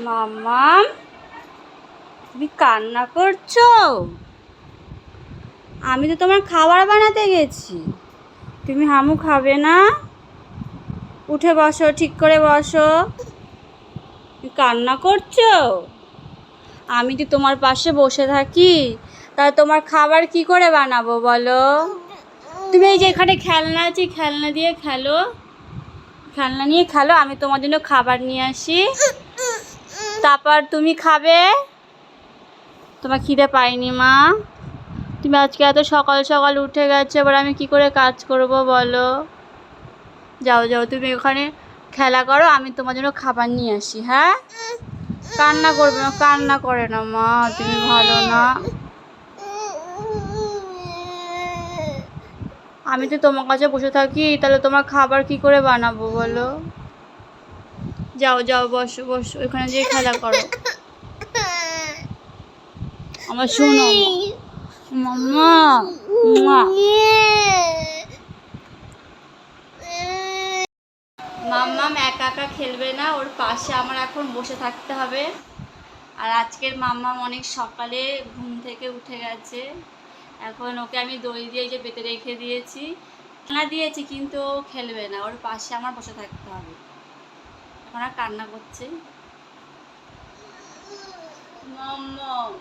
মাম্মাম, তুমি কান্না করছো? আমি তো তোমার খাবার বানাতে গেছি, তুমি হামু খাবে না? উঠে বসো, ঠিক করে বসো। কান্না করছো? আমি তো তোমার পাশে বসে থাকি, তাহলে তোমার খাবার কি করে বানাবো বলো? তুমি এই যে এখানে খেলনা আছে, খেলনা দিয়ে খেলো, খেলনা নিয়ে খেলো, আমি তোমার জন্য খাবার নিয়ে আসি, তারপর তুমি খাবে। তোমার খিদে পাইনি মা? তুমি আজকে এত সকাল সকাল উঠে গেছো, এবার আমি কি করে কাজ করব বলো? যাও যাও, তুমি ওখানে খেলা করো, আমি তোমার জন্য খাবার নিয়ে আসি। হ্যাঁ, কান্না করবে না, কান্না করে না মা, তুমি ভালো না। আমি তো তোমার কাছে বসে থাকি, তাহলে তোমার খাবার কি করে বানাবো বলো? যাও যাও, বসো বসো, ওখানে যেয়ে খেলা করো। আমার শোনো মাম্মা, মাম্মাম একা একা খেলবে না, ওর পাশে আমার এখন বসে থাকতে হবে। আর আজকের মাম্মাম অনেক সকালে ঘুম থেকে উঠে গেছে, এখন ওকে আমি দই দিয়ে যে বেঁধে রেখে দিয়েছি, খেলনা দিয়েছি, কিন্তু ও খেলবে না, ওর পাশে আমার বসে থাকতে হবে। এখন আর কান্না করছে। মাম্মাম